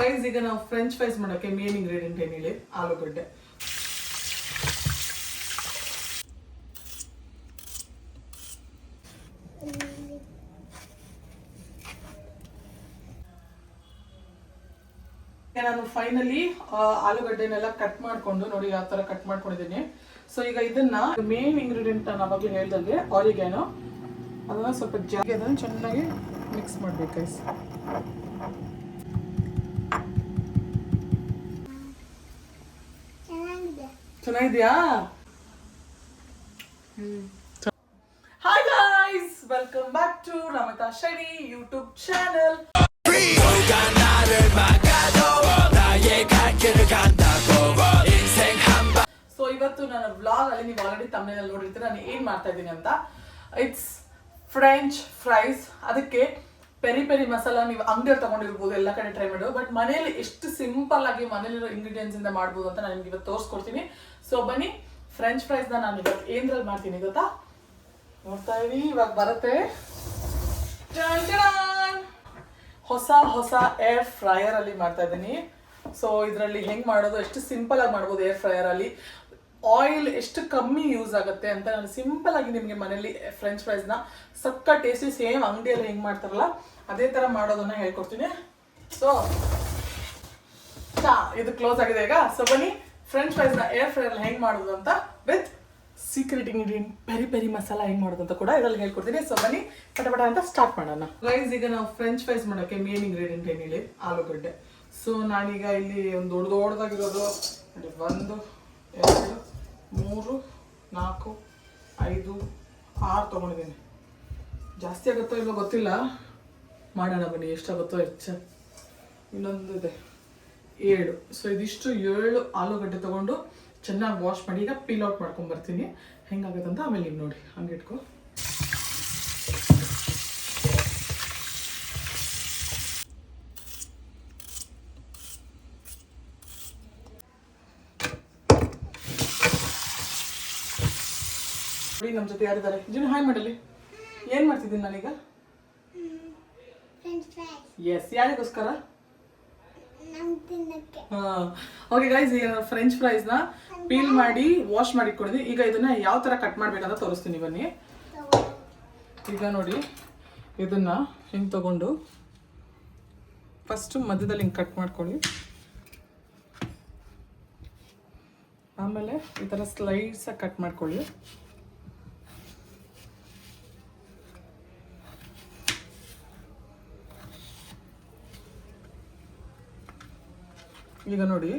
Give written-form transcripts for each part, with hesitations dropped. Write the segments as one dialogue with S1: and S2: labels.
S1: Guys ಈಗ ನಾವು French fries ಮಾಡೋಕ್ಕೆ ಮೇನ್ ಇಂಗ್ರೀಡಿಯೆಂಟ್ ಏನಿಲ್ಲ, ಆಲೂಗಡ್ಡೆ. ನಾನು ಫೈನಲಿ ಆಲೂಗಡ್ಡೆನೆಲ್ಲ ಕಟ್ ಮಾಡ್ಕೊಂಡು ನೋಡಿ ಯಾವ ತರ ಕಟ್ ಮಾಡ್ಕೊಂಡಿದ್ದೀನಿ. ಸೊ ಈಗ ಇದನ್ನ ಮೇನ್ ಇಂಗ್ರೀಡಿಯೆಂಟ್ ನಾನು ಅವಾಗಲೇ ಹೇಳ್ದಂಗೆ ಆರಿಗ್ಯಾನೋ, ಅದನ್ನ ಸ್ವಲ್ಪ ಅದನ್ನ ಚೆನ್ನಾಗಿ ಮಿಕ್ಸ್ ಮಾಡ್ಬೇಕು ಗೈಸ್. ಚೆನ್ನಾಗಿದ್ಯಾ? Hi guys, welcome back to Ramitha Shenoy YouTube channel. So ಇವತ್ತು ನನ್ನ ವ್ಲಾಗ್ ಅಲ್ಲಿ ನೀವು ಆಲ್ರೆಡಿ ತಮ್ಮನೇಲಿ ನೋಡಿರ್ತೀರ ನಾನು ಏನ್ ಮಾಡ್ತಾ ಇದ್ದೀನಿ ಅಂತ. It's French fries. ಅದಕ್ಕೆ ಪೆರಿ ಪೆರಿ ಮಸಾಲ ನೀವು ಅಂಗಡಿಯಲ್ಲಿ ತಗೊಂಡಿರ್ಬೋದು, ಎಲ್ಲ ಕಡೆ ಟ್ರೈ ಮಾಡೋದು. ಬಟ್ ಮನೆಯಲ್ಲಿ ಎಷ್ಟು ಸಿಂಪಲ್ ಆಗಿ ಮನೇಲಿರೋ ಇಂಗ್ರೀಡಿಯೆಂಟ್ಸ್ ಇಂದ ಮಾಡ್ಬೋದು ಅಂತ ನಾನು ನಿಮ್ಗೆ ಇವತ್ತು ತೋರಿಸ್ಕೊಡ್ತೀನಿ. ಸೊ ಬನ್ನಿ, ಫ್ರೆಂಚ್ ಫ್ರೈಸ್ ನ ನಾನು ಇವತ್ತು ಏನ್ರಲ್ಲಿ ಮಾಡ್ತೀನಿ ಗೊತ್ತಾ? ನೋಡ್ತಾ ಇದೀನಿ, ಇವಾಗ ಬರುತ್ತೆ. ಹೊಸ ಏರ್ ಫ್ರೈಯರ್ ಅಲ್ಲಿ ಮಾಡ್ತಾ ಇದ್ದೀನಿ. ಸೊ ಇದರಲ್ಲಿ ಹೆಂಗ್ ಮಾಡೋದು, ಎಷ್ಟು ಸಿಂಪಲ್ ಆಗಿ ಮಾಡ್ಬೋದು ಏರ್ ಫ್ರೈಯರ್ ಅಲ್ಲಿ, ಆಯಿಲ್ ಎಷ್ಟು ಕಮ್ಮಿ ಯೂಸ್ ಆಗುತ್ತೆ ಅಂತ ನಾನು ಸಿಂಪಲ್ ಆಗಿ ನಿಮಗೆ ಮನೇಲಿ ಫ್ರೆಂಚ್ ಫ್ರೈಸ್ ನ ಸಕ್ಕ ಟೇಸ್ಟಿ ಸೇಮ್ ಅಂಗಡಿಯಲ್ಲಿ ಹೆಂಗ್ ಮಾಡ್ತಾರಲ್ಲ ಅದೇ ತರ ಮಾಡೋದನ್ನ ಹೇಳ್ಕೊಡ್ತೀನಿ. ಸೊ ಇದು ಕ್ಲೋಸ್ ಆಗಿದೆ ಈಗ. ಸೊ ಬನ್ನಿ, ಫ್ರೆಂಚ್ ಫ್ರೈಸ್ ನ ಏರ್ ಫ್ರೈಯರ್ ಹೆಂಗ್ ಮಾಡೋದು ಅಂತ with secret ingredient peri peri masala ಹೆಂಗ್ ಮಾಡೋದು ಅಂತ ಕೂಡ ಇದರಲ್ಲಿ ಹೇಳ್ಕೊಡ್ತೀನಿ. ಸೊ ಬನ್ನಿ ಪಟ ಅಂತ ಸ್ಟಾರ್ಟ್ ಮಾಡೋಣ. ಗೈಸ್ ಈಗ ನಾವು ಫ್ರೆಂಚ್ ಫ್ರೈಸ್ ಮಾಡೋಕ್ಕೆ ಮೇನ್ ಇಂಗ್ರೀಡಿಯೆಂಟ್ ಏನಿಲ್ಲ, ಆಲೂಗಡ್ಡೆ. ಸೊ ನಾನೀಗ ಇಲ್ಲಿ ಒಂದು ದೊಡ್ಡದಾಗಿರೋದು 1 2 3 4 5 6 ತೊಗೊಂಡಿದ್ದೀನಿ. ಜಾಸ್ತಿ ಆಗುತ್ತೋ ಇಲ್ಲೋ ಗೊತ್ತಿಲ್ಲ, ಮಾಡೋಣ ಬನ್ನಿ ಎಷ್ಟಾಗುತ್ತೋ ಹೆಚ್ಚು. ಇನ್ನೊಂದು ಇದೆ 7. ಸೊ ಇದಿಷ್ಟು 7 ಆಲೂಗಡ್ಡೆ ತೊಗೊಂಡು ಚೆನ್ನಾಗಿ ವಾಶ್ ಮಾಡಿ ಈಗ ಪೀಲ್ ಔಟ್ ಮಾಡ್ಕೊಂಡು ಬರ್ತೀನಿ. ಹೆಂಗಾಗುತ್ತೆ ಅಂತ ಆಮೇಲೆ ನೀವು ನೋಡಿ, ಹಂಗೆ ಇಟ್ಕೊ. ನಮ್ಮ ಜೊತೆ ಯಾರಿದ್ದಾರೆ? ಜಿನು ಹಾಯ್ ಮಾಡಲಿ. ಏನ್ ಮಾಡ್ತಿದ್ದೀನಿ ನಾನೀಗ? ಎಸ್, ಯಾರಿಗೋಸ್ಕರ? ಓಕೆ ಗೈಸ್, ಈಗ ಫ್ರೆಂಚ್ ಫ್ರೈಸ್ ನ ಪೀಲ್ ಮಾಡಿ ವಾಶ್ ಮಾಡಿ ಇಟ್ಕೊಂಡಿದ್ದೀನಿ. ಈಗ ಇದನ್ನ ಯಾವ ತರ ಕಟ್ ಮಾಡ್ಬೇಕಂತ ತೋರಿಸ್ತೀನಿ ಬನ್ನಿ. ಈಗ ನೋಡಿ, ಇದನ್ನ ಹಿಂಗ್ ತಗೊಂಡು ಫಸ್ಟ್ ಮಧ್ಯದಲ್ಲಿ ಹಿಂಗ್ ಕಟ್ ಮಾಡ್ಕೊಳ್ಳಿ. ಆಮೇಲೆ ಈ ತರ ಸ್ಲೈಡ್ಸ್ ಕಟ್ ಮಾಡ್ಕೊಳ್ಳಿ. ಈಗ ನೋಡಿ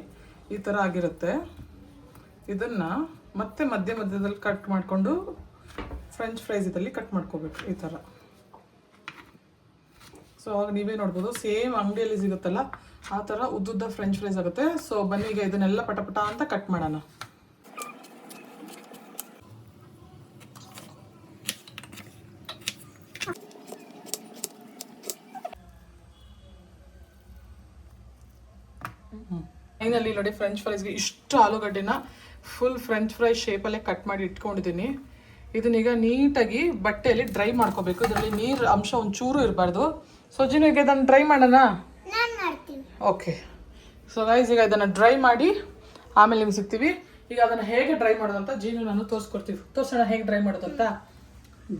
S1: ಈ ಥರ ಆಗಿರುತ್ತೆ. ಇದನ್ನ ಮತ್ತೆ ಮಧ್ಯದಲ್ಲಿ ಕಟ್ ಮಾಡಿಕೊಂಡು ಫ್ರೆಂಚ್ ಫ್ರೈಸ್ ಇದರಲ್ಲಿ ಕಟ್ ಮಾಡ್ಕೋಬೇಕು ಈ ಥರ. ಸೊ ಆಗ ನೀವೇ ನೋಡ್ಬೋದು, ಸೇಮ್ ಅಂಗಡಿಯಲ್ಲಿ ಸಿಗುತ್ತಲ್ಲ ಆ ಥರ ಉದ್ದುದ್ದ ಫ್ರೆಂಚ್ ಫ್ರೈಸ್ ಆಗುತ್ತೆ. ಸೊ ಬನ್ನಿ ಈಗ ಇದನ್ನೆಲ್ಲ ಪಟ ಅಂತ ಕಟ್ ಮಾಡೋಣ. ಫೈನಲಿ ನೋಡಿ, ಫ್ರೆಂಚ್ ಫ್ರೈಸ್ಗೆ ಇಷ್ಟು ಆಲೂಗಡ್ಡೆನ ಫುಲ್ ಫ್ರೆಂಚ್ ಫ್ರೈ ಶೇಪಲ್ಲೇ ಕಟ್ ಮಾಡಿ ಇಟ್ಕೊಂಡಿದ್ದೀನಿ. ಇದನ್ನೀಗ ನೀಟಾಗಿ ಬಟ್ಟೆಯಲ್ಲಿ ಡ್ರೈ ಮಾಡ್ಕೋಬೇಕು. ಇದರಲ್ಲಿ ನೀರು ಅಂಶ ಒಂಚೂರು ಇರಬಾರ್ದು. ಸೊ ಜಿನು ಈಗ ಇದನ್ನು ಡ್ರೈ ಮಾಡೋಣ. ಓಕೆ. ಸೊ ಗೈಸ್ ಈಗ ಇದನ್ನು ಡ್ರೈ ಮಾಡಿ ಆಮೇಲೆ ನಿಮ್ಗೆ ಸಿಗ್ತೀವಿ. ಈಗ ಅದನ್ನು ಹೇಗೆ ಡ್ರೈ ಮಾಡೋದು ಅಂತ ಜಿನು ನಾನು ತೋರಿಸ್ಕೊಡ್ತೀವಿ. ತೋರಿಸೋಣ ಹೇಗೆ ಡ್ರೈ ಮಾಡೋದು ಅಂತ.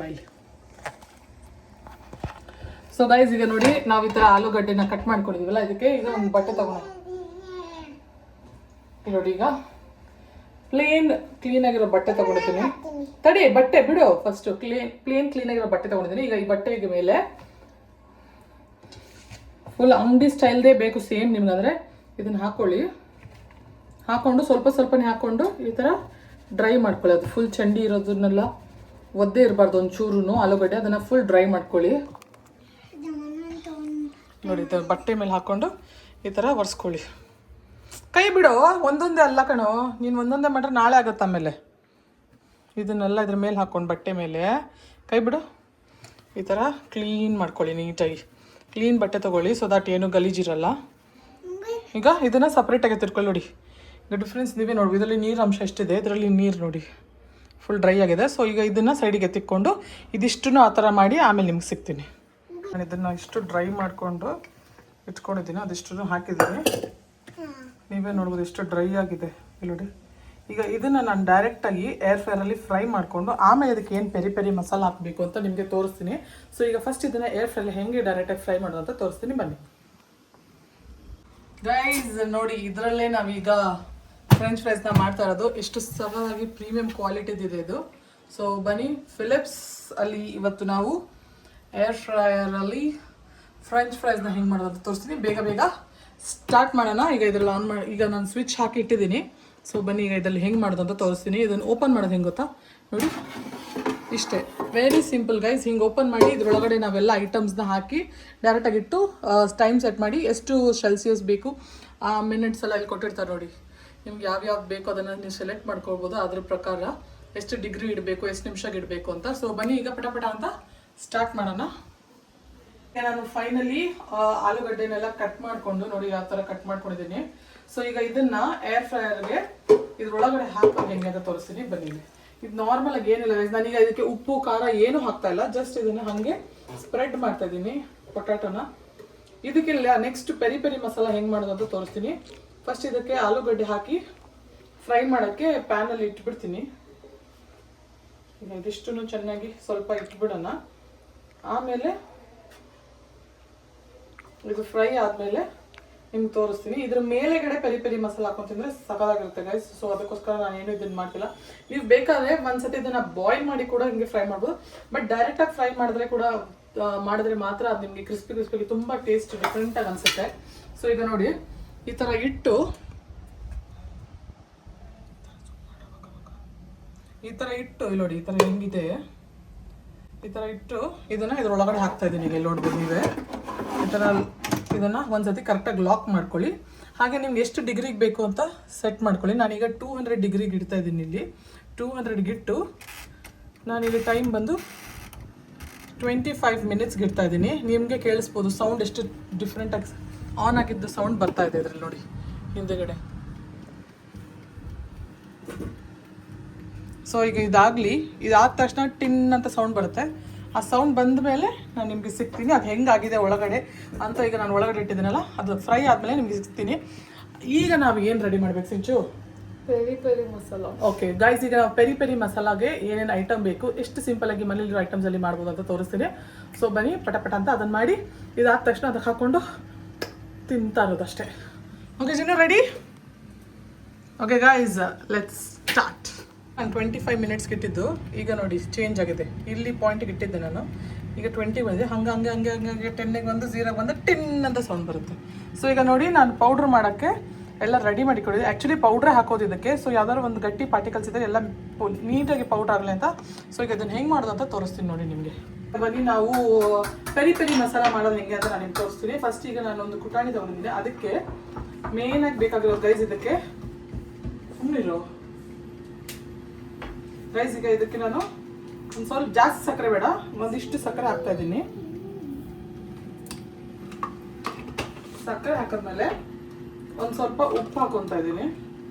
S1: ಬೈಲಿ. ಸೊ ಗೈಸ್ ಈಗ ನೋಡಿ, ನಾವು ಈ ಥರ ಆಲೂಗಡ್ಡೆನ ಕಟ್ ಮಾಡ್ಕೊಂಡಿದ್ದೀವಲ್ಲ, ಇದಕ್ಕೆ ಈಗ ಒಂದು ಬಟ್ಟೆ ತಗೋಣ. ನೋಡಿ, ಈಗ ಕ್ಲೀನ್ ಆಗಿರೋ ಬಟ್ಟೆ ತಗೊಂಡಿದ್ದೀನಿ. ತಡಿ, ಬಟ್ಟೆ ಬಿಡು ಫಸ್ಟ್. ಕ್ಲೀನ್ ಆಗಿರೋ ಬಟ್ಟೆ ತಗೊಂಡಿದ್ದೀನಿ. ಈಗ ಈ ಬಟ್ಟೆಗೆ ಮೇಲೆ ಫುಲ್ ಅಂಗಡಿ ಸ್ಟೈಲ್ದೇ ಬೇಕು ಸೇಮ್ ನಿಮ್ಗಂದ್ರೆ ಇದನ್ನ ಹಾಕೊಂಡು ಸ್ವಲ್ಪನೇ ಹಾಕೊಂಡು ಈ ಥರ ಡ್ರೈ ಮಾಡ್ಕೊಳ್ಳಿ. ಅದು ಫುಲ್ ಚಂಡಿ ಇರೋದನ್ನೆಲ್ಲ ಒದ್ದೇ ಇರಬಾರ್ದು ಒಂಚೂರು ಆಲೂಗಡ್ಡೆ, ಅದನ್ನು ಫುಲ್ ಡ್ರೈ ಮಾಡ್ಕೊಳ್ಳಿ. ನೋಡಿ ಈ ಥರ ಬಟ್ಟೆ ಮೇಲೆ ಹಾಕ್ಕೊಂಡು ಈ ಥರ ಒರೆಸ್ಕೊಳ್ಳಿ. ಕೈ ಬಿಡು, ಒಂದೊಂದೇ ಅಲ್ಲ ಕಣೋ, ನೀನು ಒಂದೊಂದೇ ಮಾಡ್ರೆ ನಾಳೆ ಆಗುತ್ತೆ. ಆಮೇಲೆ ಇದನ್ನೆಲ್ಲ ಇದ್ರ ಮೇಲೆ ಹಾಕ್ಕೊಂಡು ಬಟ್ಟೆ ಮೇಲೆ ಕೈ ಬಿಡು. ಈ ಥರ ಕ್ಲೀನ್ ಮಾಡ್ಕೊಳ್ಳಿ ನೀಟಾಗಿ. ಕ್ಲೀನ್ ಬಟ್ಟೆ ತೊಗೊಳ್ಳಿ, ಸೊ ದಟ್ ಏನು ಗಲೀಜಿರಲ್ಲ. ಈಗ ಇದನ್ನು ಸಪ್ರೇಟಾಗಿ ತಿರ್ಕೊಳ್ಳಿ. ನೋಡಿ ಈಗ ಡಿಫ್ರೆನ್ಸ್ ನೀವೇ ನೋಡಿ, ಇದರಲ್ಲಿ ನೀರು ಅಂಶ ಎಷ್ಟಿದೆ, ಇದರಲ್ಲಿ ನೀರು ನೋಡಿ ಫುಲ್ ಡ್ರೈ ಆಗಿದೆ. ಸೊ ಈಗ ಇದನ್ನು ಸೈಡಿಗೆ ತಿಕ್ಕೊಂಡು ಇದಿಷ್ಟನ್ನು ಆ ಥರ ಮಾಡಿ ಆಮೇಲೆ ನಿಮ್ಗೆ ಸಿಗ್ತೀನಿ. ನಾನು ಇದನ್ನು ಇಷ್ಟು ಡ್ರೈ ಮಾಡಿಕೊಂಡು ಇಟ್ಕೊಂಡಿದ್ದೀನಿ, ಅದಿಷ್ಟು ಹಾಕಿದ್ದೀನಿ. ನೀವೇ ನೋಡ್ಬೋದು ಎಷ್ಟು ಡ್ರೈ ಆಗಿದೆ ಇಲ್ಲಿ ನೋಡಿ. ಈಗ ಇದನ್ನು ನಾನು ಡೈರೆಕ್ಟಾಗಿ ಏರ್ ಫ್ರೈರಲ್ಲಿ ಫ್ರೈ ಮಾಡಿಕೊಂಡು ಆಮೇಲೆ ಇದಕ್ಕೆ ಏನು ಪೆರಿ ಪೆರಿ ಮಸಾಲ ಹಾಕಬೇಕು ಅಂತ ನಿಮಗೆ ತೋರಿಸ್ತೀನಿ. ಸೊ ಈಗ ಫಸ್ಟ್ ಇದನ್ನು ಏರ್ ಫ್ರೈಲಿ ಹೆಂಗೆ ಡೈರೆಕ್ಟಾಗಿ ಫ್ರೈ ಮಾಡೋದು ಅಂತ ತೋರಿಸ್ತೀನಿ, ಬನ್ನಿ ಗೈಸ್. ನೋಡಿ, ಇದರಲ್ಲೇ ನಾವೀಗ ಫ್ರೆಂಚ್ ಫ್ರೈಸ್ನ ಮಾಡ್ತಾ ಇರೋದು. ಎಷ್ಟು ಸರಳಾಗಿ ಪ್ರೀಮಿಯಂ ಕ್ವಾಲಿಟಿದಿದೆ ಇದು. ಸೊ ಬನ್ನಿ, ಫಿಲಿಪ್ಸ್ ಅಲ್ಲಿ ಇವತ್ತು ನಾವು ಏರ್ ಫ್ರೈಯರಲ್ಲಿ ಫ್ರೆಂಚ್ ಫ್ರೈಸ್ನ ಹೆಂಗೆ ಮಾಡೋದು ಅಂತ ತೋರಿಸ್ತೀನಿ. ಬೇಗ ಬೇಗ ಸ್ಟಾರ್ಟ್ ಮಾಡೋಣ. ಈಗ ಇದರಲ್ಲಿ ಆನ್ ಮಾಡಿ, ಈಗ ನಾನು ಸ್ವಿಚ್ ಹಾಕಿ ಇಟ್ಟಿದ್ದೀನಿ. ಸೊ ಬನ್ನಿ, ಈಗ ಇದರಲ್ಲಿ ಹೆಂಗೆ ಮಾಡೋದು ಅಂತ ತೋರಿಸ್ತೀನಿ. ಇದನ್ನು ಓಪನ್ ಮಾಡೋದು ಹೆಂಗೆ ಗೊತ್ತಾ ನೋಡಿ, ಇಷ್ಟೇ, ವೆರಿ ಸಿಂಪಲ್ ಗೈಸ್. ಹಿಂಗೆ ಓಪನ್ ಮಾಡಿ ಇದರೊಳಗಡೆ ನಾವೆಲ್ಲ ಐಟಮ್ಸ್ನ ಹಾಕಿ ಡೈರೆಕ್ಟಾಗಿ ಇಟ್ಟು ಟೈಮ್ ಸೆಟ್ ಮಾಡಿ ಎಷ್ಟು ಸೆಲ್ಸಿಯಸ್ ಬೇಕು ಆ ಮಿನಿಟ್ಸ್ ಎಲ್ಲ ಇಲ್ಲಿ ಕೊಟ್ಟಿರ್ತಾರೆ ನೋಡಿ. ನಿಮ್ಗೆ ಯಾವ್ಯಾವ್ದು ಬೇಕೋ ಅದನ್ನು ನೀವು ಸೆಲೆಕ್ಟ್ ಮಾಡ್ಕೊಳ್ಬೋದು, ಅದ್ರ ಪ್ರಕಾರ ಎಷ್ಟು ಡಿಗ್ರಿ ಇಡಬೇಕು, ಎಷ್ಟು ನಿಮಿಷಕ್ಕೆ ಇಡಬೇಕು ಅಂತ. ಸೊ ಬನ್ನಿ ಈಗ ಪಟ ಅಂತ ಸ್ಟಾರ್ಟ್ ಮಾಡೋಣ. ನಾನು ಫೈನಲಿ ಆಲೂಗಡ್ಡೆನೆಲ್ಲ ಕಟ್ ಮಾಡಿಕೊಂಡು ನೋಡಿ ಯಾವ ಥರ ಕಟ್ ಮಾಡ್ಕೊಂಡಿದ್ದೀನಿ. ಸೊ ಈಗ ಇದನ್ನ ಏರ್ ಫ್ರೈಯರ್ಗೆ ಇದ್ರೊಳಗಡೆ ಹಾಕೋದು ಹೆಂಗೆ ಅಂತ ತೋರಿಸ್ತೀನಿ, ಬನ್ನಿ. ಇದು ನಾರ್ಮಲ್ ಆಗಿ ಏನಿಲ್ಲ, ನಾನೀಗ ಇದಕ್ಕೆ ಉಪ್ಪು ಖಾರ ಏನು ಹಾಕ್ತಾ ಇಲ್ಲ, ಜಸ್ಟ್ ಇದನ್ನ ಹಾಗೆ ಸ್ಪ್ರೆಡ್ ಮಾಡ್ತಾ ಇದ್ದೀನಿ ಪೊಟ್ಯಾಟೋನ. ಇದಕ್ಕೆಲ್ಲ ನೆಕ್ಸ್ಟ್ ಪೆರಿ ಪೆರಿ ಮಸಾಲ ಹೆಂಗೆ ಮಾಡೋದು ಅಂತ ತೋರಿಸ್ತೀನಿ. ಫಸ್ಟ್ ಇದಕ್ಕೆ ಆಲೂಗಡ್ಡೆ ಹಾಕಿ ಫ್ರೈ ಮಾಡೋಕ್ಕೆ ಪ್ಯಾನಲ್ಲಿ ಇಟ್ಬಿಡ್ತೀನಿ. ಈಗ ಇದಿಷ್ಟು ಚೆನ್ನಾಗಿ ಸ್ವಲ್ಪ ಇಟ್ಬಿಡೋಣ. ಆಮೇಲೆ ಇದು ಫ್ರೈ ಆದಮೇಲೆ ನಿಮ್ಗೆ ತೋರಿಸ್ತೀನಿ. ಇದ್ರ ಮೇಲೆಗಡೆ ಪೆರಿ ಪೆರಿ ಮಸಾಲ ಹಾಕೊಂತಿದ್ರೆ ಸಕಲಾಗಿರುತ್ತೆ ಗೈಸ್. ಸೊ ಅದಕ್ಕೋಸ್ಕರ ನಾನು ಏನು ಇದನ್ನು ಮಾಡ್ತಿಲ್ಲ. ನೀವು ಬೇಕಾದ್ರೆ ಒಂದ್ಸತಿ ಇದನ್ನ ಬಾಯ್ಲ್ ಮಾಡಿ ಕೂಡ ಹಿಂಗೆ ಫ್ರೈ ಮಾಡ್ಬೋದು. ಬಟ್ ಡೈರೆಕ್ಟಾಗಿ ಫ್ರೈ ಮಾಡಿದ್ರೆ ಮಾತ್ರ ಅದು ನಿಮಗೆ ಕ್ರಿಸ್ಪಿ ತುಂಬ ಟೇಸ್ಟ್ ಡಿಫ್ರೆಂಟಾಗಿ ಅನಿಸುತ್ತೆ. ಸೊ ಈಗ ನೋಡಿ, ಈ ಥರ ಇಟ್ಟು ಇಲ್ಲಿ ನೋಡಿ, ಈ ಥರ ಹೆಂಗಿದೆ, ಈ ಥರ ಇಟ್ಟು ಇದನ್ನು ಇದ್ರೊಳಗಡೆ ಹಾಕ್ತಾ ಇದ್ದೀನಿ. ಈಗ ನೋಡ್ಬೋದು ನೀವೇ ಈ ಥರ ಇದನ್ನು ಒಂದ್ಸತಿ ಕರೆಕ್ಟಾಗಿ ಲಾಕ್ ಮಾಡ್ಕೊಳ್ಳಿ. ಹಾಗೆ ನಿಮ್ಗೆ ಎಷ್ಟು ಡಿಗ್ರಿಗೆ ಬೇಕು ಅಂತ ಸೆಟ್ ಮಾಡ್ಕೊಳ್ಳಿ. ನಾನೀಗ 200 ಡಿಗ್ರಿಗೆ ಇಡ್ತಾ ಇದ್ದೀನಿ. ಇಲ್ಲಿ 200ಗೆ ಇಟ್ಟು ನಾನಿಲ್ಲಿ ಟೈಮ್ ಬಂದು 25 ಮಿನಿಟ್ಸ್ಗೆ ಇಡ್ತಾ ಇದ್ದೀನಿ. ನಿಮಗೆ ಕೇಳಿಸ್ಬೋದು ಸೌಂಡ್ ಎಷ್ಟು ಡಿಫ್ರೆಂಟಾಗಿ ಆನ್ ಆಗಿದ್ದು ಸೌಂಡ್ ಬರ್ತಾ ಇದೆ ಇದರಲ್ಲಿ ನೋಡಿ ಹಿಂದೆಗಡೆ. ಸೊ ಈಗ ಇದಾದ ತಕ್ಷಣ ಟಿನ್ ಅಂತ ಸೌಂಡ್ ಬರುತ್ತೆ. ಆ ಸೌಂಡ್ ಬಂದ ಮೇಲೆ ನಾನು ನಿಮಗೆ ಸಿಗ್ತೀನಿ, ಅದು ಹೆಂಗಾಗಿದೆ ಒಳಗಡೆ ಅಂತ. ಈಗ ನಾನು ಒಳಗಡೆ ಇಟ್ಟಿದ್ದೀನಲ್ಲ, ಅದು ಫ್ರೈ ಆದಮೇಲೆ ನಿಮಗೆ ಸಿಗ್ತೀನಿ. ಈಗ ನಾವು ಏನು ರೆಡಿ ಮಾಡ್ಬೇಕು Sinchu?
S2: Peri peri masala.
S1: Okay guys, ಈಗ ನಾವು ಪೆರಿ ಪೆರಿ ಮಸಾಲಾಗೆ ಏನೇನು ಐಟಮ್ ಬೇಕು, ಎಷ್ಟು ಸಿಂಪಲಾಗಿ ಮನೇಲಿರೋ ಐಟಮ್ಸಲ್ಲಿ ಮಾಡ್ಬೋದು ಅಂತ ತೋರಿಸ್ತೀನಿ. ಸೊ ಬನ್ನಿ ಪಟ ಅಂತ ಅದನ್ನು ಮಾಡಿ ಇದಾದ ತಕ್ಷಣ ಅದಕ್ಕೆ ಹಾಕ್ಕೊಂಡು ತಿಂತಾ ಇರೋದಷ್ಟೇ. Okay Jinnu, ready? Okay guys, let's start. ನಾನು 25 ಮಿನಿಟ್ಸ್ಗೆ ಇಟ್ಟಿದ್ದು, ಈಗ ನೋಡಿ ಚೇಂಜ್ ಆಗಿದೆ. ಇಲ್ಲಿ ಪಾಯಿಂಟಿಗೆ ಇಟ್ಟಿದ್ದೆ ನಾನು, ಈಗ 20 ಬಂದಿದೆ. ಹಂಗೆ 10ಗೆ ಬಂದು 0ಗೆ ಬಂದು ಟಿನ್ ಅಂತ ಸೌಂಡ್ ಬರುತ್ತೆ. ಸೊ ಈಗ ನೋಡಿ, ನಾನು ಪೌಡ್ರ್ ಮಾಡೋಕ್ಕೆ ಎಲ್ಲ ರೆಡಿ ಮಾಡಿಕೊಂಡಿದ್ದೆ. ಆ್ಯಕ್ಚುಲಿ ಪೌಡ್ರೇ ಹಾಕೋದು ಇದಕ್ಕೆ. ಸೊ ಯಾವ್ದಾದ್ರು ಒಂದು ಗಟ್ಟಿ ಪಾರ್ಟಿಕಲ್ಸ್ ಇದ್ದರೆ ಎಲ್ಲ ನೀಟಾಗಿ ಪೌಡ್ರ್ ಆಗಲಿ ಅಂತ. ಸೊ ಈಗ ಇದನ್ನು ಹೆಂಗೆ ಮಾಡೋದು ಅಂತ ತೋರಿಸ್ತೀನಿ ನೋಡಿ ನಿಮಗೆ. ಬನ್ನಿ, ನಾವು ಪೆರಿ ಪೆರಿ ಮಸಾಲ ಮಾಡೋದು ಹೆಂಗೆ ಅಂತ ನಾನು ನಿಮ್ಗೆ ತೋರಿಸ್ತೀನಿ. ಫಸ್ಟ್ ಈಗ ನಾನು ಒಂದು ಕುಟಾಣಿ ತೊಗೊಂಡಿದ್ದೆ. ಅದಕ್ಕೆ ಮೇನಾಗಿ ಬೇಕಾಗಿರೋ ಗೈಸ್ ಇದಕ್ಕೆ ಸುಮ್ಮನಿರೋ ಗೈಸ್. ಈಗ ಇದಕ್ಕೆ ನಾನು ಒಂದು ಸ್ವಲ್ಪ ಜಾಸ್ತಿ ಸಕ್ಕರೆ ಬೇಡ, ಒಂದಿಷ್ಟು ಸಕ್ಕರೆ ಹಾಕ್ತಾ ಇದ್ದೀನಿ. ಸಕ್ಕರೆ ಹಾಕಿದ್ಮೇಲೆ ಒಂದು ಸ್ವಲ್ಪ ಉಪ್ಪು ಹಾಕೊತಾ ಇದ್ದೀನಿ.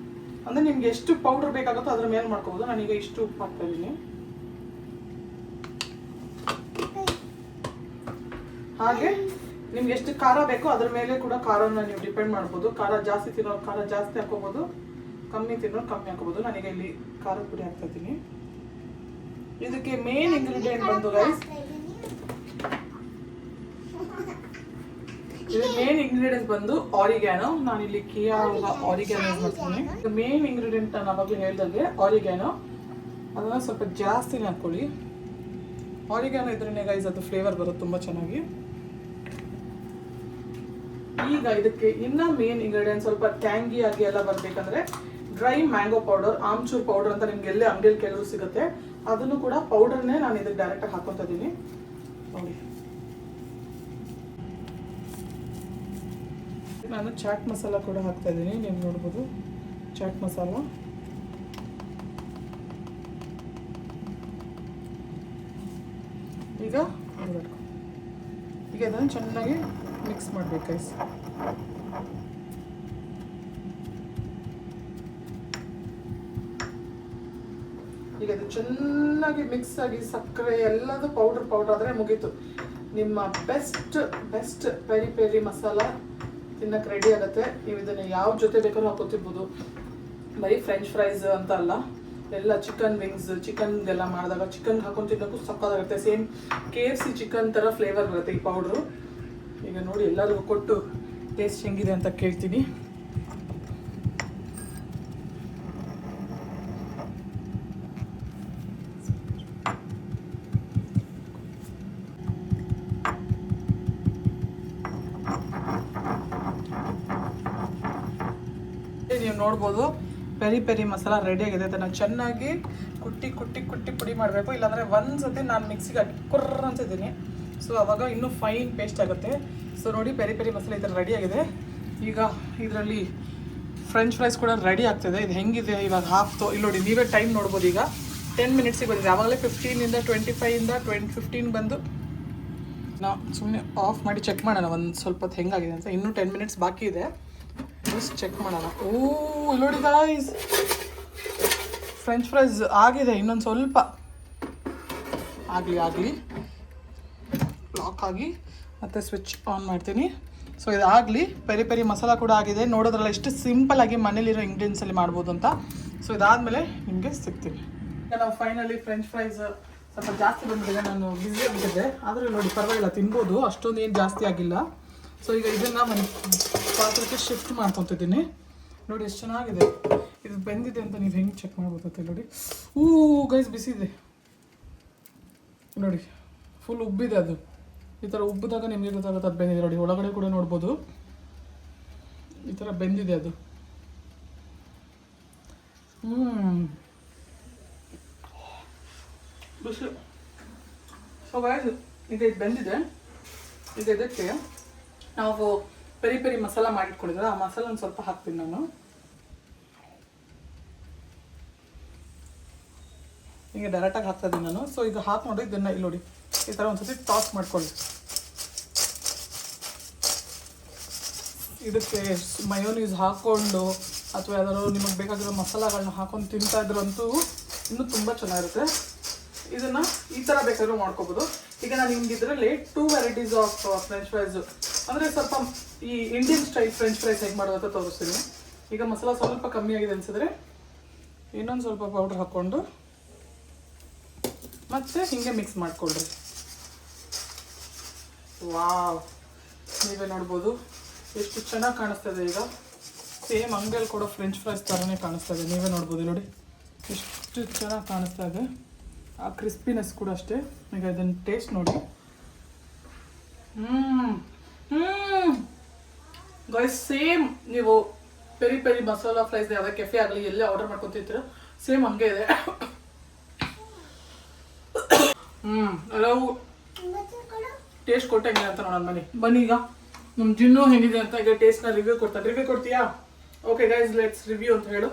S1: ಅಂದರೆ ನಿಮ್ಗೆ ಎಷ್ಟು ಪೌಡರ್ ಬೇಕಾಗುತ್ತೋ ಅದ್ರ ಮೇಲೆ ಮಾಡ್ಕೋಬೋದು. ನಾನೀಗ ಇಷ್ಟು ಉಪ್ಪು ಹಾಕ್ತಾ ಇದ್ದೀನಿ. ಹಾಗೆ ನಿಮ್ಗೆ ಎಷ್ಟು ಖಾರ ಬೇಕೋ ಅದ್ರ ಮೇಲೆ ಕೂಡ ಖಾರನ ನೀವು ಡಿಪೆಂಡ್ ಮಾಡ್ಬೋದು. ಖಾರ ಜಾಸ್ತಿ ತಿನ್ನೋರು ಖಾರ ಜಾಸ್ತಿ ಹಾಕೋಬೋದು, ಕಮ್ಮಿ ತಿನ್ನೋರು ಕಮ್ಮಿ ಹಾಕೋಬೋದು. ನಾನೀಗ ಇಲ್ಲಿ ಖಾರದ ಪುಡಿ ಹಾಕ್ತಾ ಇದ್ದೀನಿ. ಇದಕ್ಕೆ ಮೇನ್ ಇಂಗ್ರೀಡಿಯೆಂಟ್ ಬಂದು ಗೈಸ್, ಇದು ಮೇನ್ ಇಂಗ್ರೀಡಿಯೆಂಟ್ಸ್ ಬಂದು ಆರಿಗ್ಯಾನೋ. ನಾನಿಲ್ಲಿ ಕಿಯಾ ಆರಿಗ್ಯಾನೋ ಯೂಸ್ ಮಾಡ್ತೀನಿ. ಮೇನ್ ಇಂಗ್ರೀಡಿಯೆಂಟ್ ನಾನು ಅವಾಗಲೇ ಹೇಳ್ದಂಗೆ ಆರಿಗ್ಯಾನೋ. ಅದನ್ನು ಸ್ವಲ್ಪ ಜಾಸ್ತಿನೇ ಹಾಕ್ಕೊಳ್ಳಿ. ಆರಿಗ್ಯಾನೋ ಇದ್ರೇ ಗೈಸ್ ಅದು ಫ್ಲೇವರ್ ಬರುತ್ತೆ ತುಂಬ ಚೆನ್ನಾಗಿ. ಈಗ ಇದಕ್ಕೆ ಇನ್ನ ಮೇನ್ ಇಂಗ್ರೀಡಿಯೆಂಟ್ ಸ್ವಲ್ಪ ಟ್ಯಾಂಗಿ ಆಗಿ ಎಲ್ಲ ಬರಬೇಕಂದ್ರೆ dry mango powder, amchur powder ಅಂತ ನಿಮ್ಗೆ ಎಲ್ಲೇ ಅಂಗಡಿಯಲ್ಲಿ ಕೆಲವರು ಸಿಗುತ್ತೆ. ಅದನ್ನು ಕೂಡ ಪೌಡರ್ನೇ ನಾನು ಇದಕ್ಕೆ ಡೈರೆಕ್ಟಾಗಿ ಹಾಕೊತಾ ಇದ್ದೀನಿ ನೋಡಿ. ನಾನು ಚಾಟ್ ಮಸಾಲ ಕೂಡ ಹಾಕ್ತಾ ಇದ್ದೀನಿ. ನೀವು ನೋಡ್ಬೋದು ಚಾಟ್ ಮಸಾಲ. ಈಗ ಇದನ್ನು ಚೆನ್ನಾಗಿ ಮಿಕ್ಸ್ ಮಾಡಬೇಕು ಗೈಸ್. ಈಗ ಅದು ಚೆನ್ನಾಗಿ ಮಿಕ್ಸ್ ಆಗಿ ಸಕ್ಕರೆ ಎಲ್ಲದೂ ಪೌಡರ್ ಆದರೆ ಮುಗೀತು. ನಿಮ್ಮ ಬೆಸ್ಟ್ ಪೆರಿ ಪೆರಿ ಮಸಾಲ ತಿನ್ನಕ್ಕೆ ರೆಡಿ ಆಗುತ್ತೆ. ನೀವು ಇದನ್ನು ಯಾವ ಜೊತೆ ಬೇಕಾದ್ರೂ ಹಾಕೋತಿರ್ಬೋದು. ಬರೀ ಫ್ರೆಂಚ್ ಫ್ರೈಸ್ ಅಂತ ಅಲ್ಲ, ಎಲ್ಲ ಚಿಕನ್ ವಿಂಗ್ಸ್, ಚಿಕನ್ಗೆಲ್ಲ ಮಾಡಿದಾಗ ಚಿಕನ್ ಹಾಕೊಂಡು ತಿನ್ನೋಕ್ಕೂ ಸಕ್ಕತ್ತಾಗುತ್ತೆ. ಸೇಮ್ KFC ಚಿಕನ್ ಥರ ಫ್ಲೇವರ್ ಬರುತ್ತೆ ಈ ಪೌಡ್ರು. ಈಗ ನೋಡಿ ಎಲ್ಲರಿಗೂ ಕೊಟ್ಟು ಟೇಸ್ಟ್ ಹೆಂಗಿದೆ ಅಂತ ಕೇಳ್ತೀನಿ. ನೀವು ನೋಡ್ಬೋದು ಪೆರಿ ಪೆರಿ ಮಸಾಲ ರೆಡಿ ಆಗಿದೆ. ಅದನ್ನು ಚೆನ್ನಾಗಿ ಕುಟ್ಟಿ ಕುಟ್ಟಿ ಕುಟ್ಟಿ ಪುಡಿ ಮಾಡಬೇಕು, ಇಲ್ಲಾಂದರೆ ಒಂದ್ಸತಿ ನಾನು ಮಿಕ್ಸಿಗೆ ಕುರ್ರ ಅಂತಿದ್ದೀನಿ. ಸೊ ಅವಾಗ ಇನ್ನೂ ಫೈನ್ ಪೇಸ್ಟ್ ಆಗುತ್ತೆ. ಸೊ ನೋಡಿ ಪೆರಿ ಪೆರಿ ಮಸಾಲೆ ಈ ಥರ ರೆಡಿ ಆಗಿದೆ. ಈಗ ಇದರಲ್ಲಿ ಫ್ರೆಂಚ್ ಫ್ರೈಸ್ ಕೂಡ ರೆಡಿ ಆಗ್ತಿದೆ. ಇದು ಹೆಂಗಿದೆ ಇವಾಗ ಹಾಕ್ತು ಇಲ್ಲಿ ನೋಡಿ, ನೀವೇ ಟೈಮ್ ನೋಡ್ಬೋದು. ಈಗ 10 ಮಿನಿಟ್ಸಿಗೆ ಬಂದಿದೆ. ಆವಾಗಲೇ 15ಇಂದ 25ಇಂದ 15 ಬಂದು ನಾವು ಸುಮ್ಮನೆ ಆಫ್ ಮಾಡಿ ಚೆಕ್ ಮಾಡೋಣ ಒಂದು ಸ್ವಲ್ಪ ಹೊತ್ತು ಹೆಂಗಾಗಿದೆ ಅಂತ. ಇನ್ನೂ 10 ಮಿನಿಟ್ಸ್ ಬಾಕಿ ಇದೆ, ಜಸ್ಟ್ ಚೆಕ್ ಮಾಡೋಣ. ಓ ಇಲ್ಲಿ ನೋಡಿ ಗಾಯ್ಸ್, ಫ್ರೆಂಚ್ ಫ್ರೈಸ್ ಆಗಿದೆ. ಇನ್ನೊಂದು ಸ್ವಲ್ಪ ಆಗಲಿ ಲಾಕ್ ಆಗಿ ಮತ್ತೆ ಸ್ವಿಚ್ ಆನ್ ಮಾಡ್ತೀನಿ. ಸೊ ಇದಾಗಲಿ. ಪೆರಿ ಪೆರಿ ಮಸಾಲ ಕೂಡ ಆಗಿದೆ. ನೋಡೋದ್ರಲ್ಲ ಎಷ್ಟು ಸಿಂಪಲ್ಲಾಗಿ ಮನೇಲಿರೋ ಇಂಗ್ರೀಡಿಯೆಂಟ್ಸಲ್ಲಿ ಮಾಡ್ಬೋದು ಅಂತ. ಸೊ ಇದಾದಮೇಲೆ ನಿಮಗೆ ಸಿಗ್ತೀನಿ. ನಾವು ಫೈನಲಿ ಫ್ರೆಂಚ್ ಫ್ರೈಸ್ ಸ್ವಲ್ಪ ಜಾಸ್ತಿ ಬಂದಿದೆ. ನಾನು ಬಿಸಿ ಆಗಿದ್ದೆ, ಆದರೂ ನೋಡಿ ಪರವಾಗಿಲ್ಲ, ತಿನ್ಬೋದು, ಅಷ್ಟೊಂದು ಏನು ಜಾಸ್ತಿ ಆಗಿಲ್ಲ. ಸೊ ಈಗ ಇದನ್ನು ಒಂದು ಪಾತ್ರಕ್ಕೆ ಶಿಫ್ಟ್ ಮಾಡ್ಕೊತಿದ್ದೀನಿ. ನೋಡಿ ಎಷ್ಟು ಚೆನ್ನಾಗಿದೆ. ಇದು ಬೆಂದಿದೆ ಅಂತ ನೀವು ಹೆಂಗೆ ಚೆಕ್ ಮಾಡ್ಬೋದತ್ತೆ ನೋಡಿ. ಗೈಸ್ ಬಿಸಿ ಇದೆ ನೋಡಿ, ಫುಲ್ ಉಬ್ಬಿದೆ. ಅದು ಈ ಥರ ಉಬ್ಬಿದಾಗ ನಿಮಗೆ ಗೊತ್ತಾಗುತ್ತೆ ಅದು ಬೆಂದಿದೆ. ನೋಡಿ ಒಳಗಡೆ ಕೂಡ ನೋಡ್ಬೋದು ಈ ಥರ ಬೆಂದಿದೆ ಅದು. ಬಿಸಿ. ಸೊ ಗೈಸ್ ಈಗ ಇದು ಬೆಂದಿದೆ. ಈಗ ಇದಕ್ಕೆ ನಾವು ಪೆರಿ ಪೆರಿ ಮಸಾಲ ಮಾಡಿಟ್ಕೊಂಡಿದ್ರೆ ಆ ಮಸಾಲ ಒಂದು ಸ್ವಲ್ಪ ಹಾಕ್ತೀನಿ ನಾನು. ಈಗ ಡೈರೆಕ್ಟಾಗಿ ಹಾಕ್ತಾ ಇದ್ದೀನಿ ನಾನು. ಸೊ ಈಗ ಹಾಕಿ ನೋಡಿ ಇದನ್ನು ಇಲ್ಲಿ ನೋಡಿ ಈ ಥರ ಒಂದ್ಸತಿ ಟಾಸ್ ಮಾಡ್ಕೊಳ್ಳಿ. ಇದಕ್ಕೆ ಮಯೋನೀಸ್ ಹಾಕ್ಕೊಂಡು ಅಥವಾ ಯಾವ್ದಾದ್ರು ನಿಮಗೆ ಬೇಕಾಗಿರೋ ಮಸಾಲಗಳನ್ನ ಹಾಕೊಂಡು ತಿಂತಾ ಇದ್ರಂತೂ ಇನ್ನೂ ತುಂಬ ಚೆನ್ನಾಗಿರುತ್ತೆ. ಇದನ್ನು ಈ ಥರ ಬೇಕಾದ್ರೂ ಮಾಡ್ಕೋಬೋದು. ಈಗ ನಾನು ನಿಮ್ಗೆ ಇದರಲ್ಲಿ 2 ವೆರೈಟೀಸ್ ಆಫ್ ಫ್ರೆಂಚ್ ಫ್ರೈಸು, ಅಂದರೆ ಸ್ವಲ್ಪ ಈ ಇಂಡಿಯನ್ ಸ್ಟೈಲ್ ಫ್ರೆಂಚ್ ಫ್ರೈಸ್ ಹೇಗೆ ಮಾಡೋದು ಅಂತ ತೋರಿಸ್ತೀನಿ. ಈಗ ಮಸಾಲ ಸ್ವಲ್ಪ ಕಮ್ಮಿ ಆಗಿದೆ ಅನಿಸಿದ್ರೆ ಇನ್ನೊಂದು ಸ್ವಲ್ಪ ಪೌಡ್ರ್ ಹಾಕ್ಕೊಂಡು ಮತ್ತೆ ಹೀಗೆ ಮಿಕ್ಸ್ ಮಾಡಿಕೊಳ್ರಿ. ವಾವ್, ನೀವೇ ನೋಡ್ಬೋದು ಎಷ್ಟು ಚೆನ್ನಾಗಿ ಕಾಣಿಸ್ತಾ ಇದೆ. ಈಗ ಸೇಮ್ ಅಂಗಡಿಯಲ್ಲಿ ಕೊಡೋ ಫ್ರೆಂಚ್ ಫ್ರೈಸ್ ಥರನೇ ಕಾಣಿಸ್ತಾ ಇದೆ. ನೀವೇ ನೋಡ್ಬೋದು ನೋಡಿ ಎಷ್ಟು ಚೆನ್ನಾಗಿ ಕಾಣಿಸ್ತಾ ಇದೆ. ಆ ಕ್ರಿಸ್ಪಿನೆಸ್ ಕೂಡ ಅಷ್ಟೇ. ಈಗ ಇದನ್ನು ಟೇಸ್ಟ್ ನೋಡಿ. ಗೈಸ್ ಸೇಮ್ ನೀವು ಪೆರಿ ಪೆರಿ ಮಸಾಲಾ ಫ್ರೈಸ್ ಯಾವುದೇ ಕೆಫೆ ಆಗಲಿ ಎಲ್ಲೇ ಆರ್ಡರ್ ಮಾಡ್ಕೊತಿರ್ತೀರ ಸೇಮ್ ಹಂಗೆ ಇದೆ. ಎಲ್ಲವೂ ಟೇಸ್ಟ್ ಕೊಟ್ಟಂಗಿಲ್ಲ ಅಂತ ನೋಡೋಣ ಬನ್ನಿ. ಈಗ ನಮ್ಮ ಜಿನ್ನು ಹೆಂಗಿದೆ ಅಂತ ಈಗ ಟೇಸ್ಟ್ನ ರಿವ್ಯೂ ಕೊಡ್ತಾನೆ. ರಿವ್ಯೂ ಕೊಡ್ತೀಯಾ? ಓಕೆ ಗೈಸ್, ಲೆಟ್ಸ್ ರಿವ್ಯೂ ಅಂತ ಹೇಳು.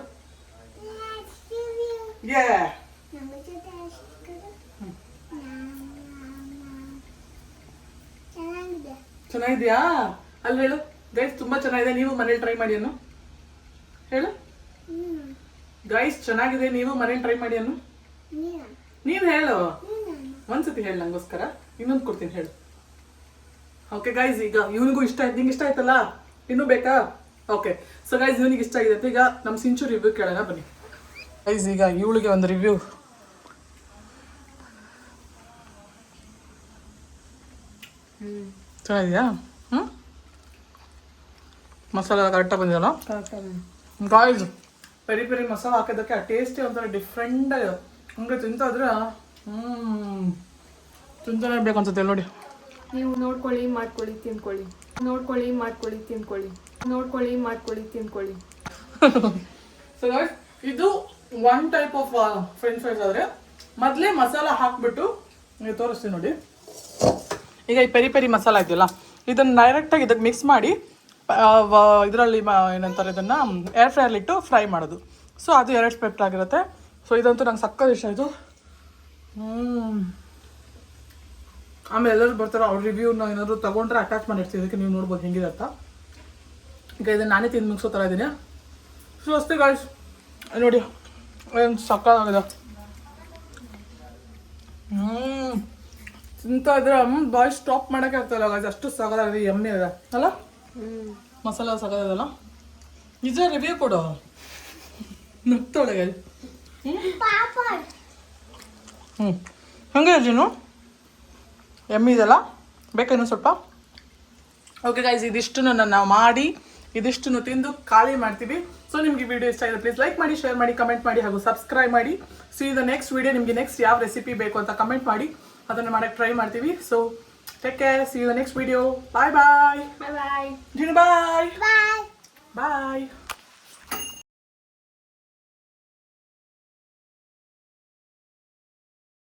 S1: ಚೆನ್ನಾಗಿದೆಯಾ? ಅಲ್ಲಿ ಹೇಳು ಗೈಸ್, ತುಂಬಾ ಚೆನ್ನಾಗಿದೆ, ನೀವು ಮನೇಲಿ ಟ್ರೈ ಮಾಡಿ ಅನ್ನು ಹೇಳು. ಗೈಸ್ ಚೆನ್ನಾಗಿದೆ, ನೀವು ಮನೇಲಿ ಟ್ರೈ ಮಾಡಿ ಅನ್ನು. ನೀನು ಹೇಳು ಒಂದ್ಸತಿ ಹೇಳು ನಂಗೋಸ್ಕರ. ಇನ್ನೊಂದು ಕೊಡ್ತೀನಿ ಹೇಳು. ಓಕೆ ಗೈಸ್, ಈಗ ಇವನಿಗೂ ಇಷ್ಟ ಆಯ್ತು. ನಿಂಗೆ ಇಷ್ಟ ಆಯ್ತಲ್ಲ? ಇನ್ನೂ ಬೇಕಾ? ಓಕೆ. ಸೊ ಗೈಸ್ ಇವನಿಗೆ ಇಷ್ಟ ಆಗಿದೆ ಅಂತ ಈಗ ನಮ್ಮ ಸಿಂಚು ರಿವ್ಯೂ ಕೇಳೋಣ ಬನ್ನಿ. ಗೈಸ್ ಈಗ ಇವಳಿಗೆ ಒಂದು ರಿವ್ಯೂ. ಚೆನ್ನಾಗಿದೆಯಾ? ಮಸಾಲ ಕರೆಕ್ಟಾಗಿ ಬಂದಿದಲ್ಲ ಗಾಯ್ಸ್. ಪೆರಿ ಪೆರಿ ಮಸಾಲ ಹಾಕಿದ್ದಕ್ಕೆ ಆ ಟೇಸ್ಟೇ ಒಂಥರ ಡಿಫ್ರೆಂಟ್. ಹಂಗೆ ತಿಂತಾದ್ರೆ ತಿಂತಾನೆ ಬೇಕು ಅನ್ಸುತ್ತೆ ನೋಡಿ.
S2: ನೀವು ನೋಡ್ಕೊಳ್ಳಿ, ಮಾಡ್ಕೊಳ್ಳಿ, ತಿನ್ಕೊಳ್ಳಿ. ನೋಡ್ಕೊಳ್ಳಿ, ಮಾಡ್ಕೊಳ್ಳಿ, ತಿನ್ಕೊಳ್ಳಿ. ನೋಡ್ಕೊಳ್ಳಿ, ಮಾಡ್ಕೊಳ್ಳಿ, ತಿನ್ಕೊಳ್ಳಿ.
S1: ಸೊ ಗಾಯ್ಸ್ ಇದು one type of French fries. ಆದರೆ ಮೊದಲೇ ಮಸಾಲ ಹಾಕ್ಬಿಟ್ಟು ತೋರಿಸ್ತೀನಿ ನೋಡಿ. ಈಗ ಈ ಪೆರಿ ಪೆರಿ ಮಸಾಲ ಇದೆಯಲ್ಲ, ಇದನ್ನು ಡೈರೆಕ್ಟಾಗಿ ಇದಕ್ಕೆ ಮಿಕ್ಸ್ ಮಾಡಿ ಇದರಲ್ಲಿ ಏನಂತಾರೆ ಇದನ್ನು ಏರ್ ಫ್ರೈಯಲ್ಲಿಟ್ಟು ಫ್ರೈ ಮಾಡೋದು. ಸೊ ಅದು 2 ಸ್ಟೆಪ್ ಆಗಿರುತ್ತೆ. ಸೊ ಇದಂತೂ ನಂಗೆ ಸಕ್ಕತ್ ಇಷ್ಟ ಆಯಿತು. ಆಮೇಲೆ ಎಲ್ಲರೂ ಬರ್ತಾರೆ, ಅವ್ರ ರಿವ್ಯೂನ ಏನಾದರೂ ತೊಗೊಂಡ್ರೆ ಅಟ್ಯಾಚ್ ಮಾಡಿರ್ತೀವಿ, ಇದಕ್ಕೆ ನೀವು ನೋಡ್ಬೋದು ಹೆಂಗಿದೆ ಅಂತ. ಈಗ ಇದನ್ನು ನಾನೇ ತಿಂದು ಮುಗಿಸೋ ಥರ ಇದ್ದೀನಿ. ಸೊ ಅಷ್ಟೇ ಗಾಯ್ಸ್, ನೋಡಿ ಏನು ಸಕ್ಕತ್ತಾಗಿದೆ. ತಿಂತಾ ಇದ್ರೆ ಬಾಯ್ ಸ್ಟಾಪ್ ಮಾಡೋಕ್ಕೆ ಆಗ್ತಾಯಿಲ್ಲ ಗಾಯ್ಸ್, ಅಷ್ಟು ಸಕ್ಕತ್ತಾಗಿದೆ, ಎಮ್ಮೆ ಇದೆ ಅಲ್ಲ? ಮಸಾಲ ಸಗದಲ್ಲ ನಿಜ ರಿವ್ಯೂ ಕೊಡು ನಗ್ತೊಳಗೆ ಹಂಗೆ ಅರ್ಜುನು ಎಮ್ಮಿ ಇದೆಲ್ಲ ಬೇಕೇನು ಸ್ವಲ್ಪ ಓಕೆ ಗೈಸ್ ಇದಿಷ್ಟನ್ನು ನಾವು ಮಾಡಿ ಇದಿಷ್ಟನ್ನು ತಿಂದು ಖಾಲಿ ಮಾಡ್ತೀವಿ ಸೊ ನಿಮಗೆ ವಿಡಿಯೋ ಇಷ್ಟ ಆಗಿದೆ ಪ್ಲೀಸ್ ಲೈಕ್ ಮಾಡಿ ಶೇರ್ ಮಾಡಿ ಕಮೆಂಟ್ ಮಾಡಿ ಹಾಗೂ ಸಬ್ಸ್ಕ್ರೈಬ್ ಮಾಡಿ ಸಿ ದ ನೆಕ್ಸ್ಟ್ ವಿಡಿಯೋ ನಿಮಗೆ ನೆಕ್ಸ್ಟ್ ಯಾವ ರೆಸಿಪಿ ಬೇಕು ಅಂತ ಕಮೆಂಟ್ ಮಾಡಿ ಅದನ್ನು ಮಾಡೋಕ್ಕೆ ಟ್ರೈ ಮಾಡ್ತೀವಿ so take care see the next video bye bye
S2: bye bye
S1: Jinu bye bye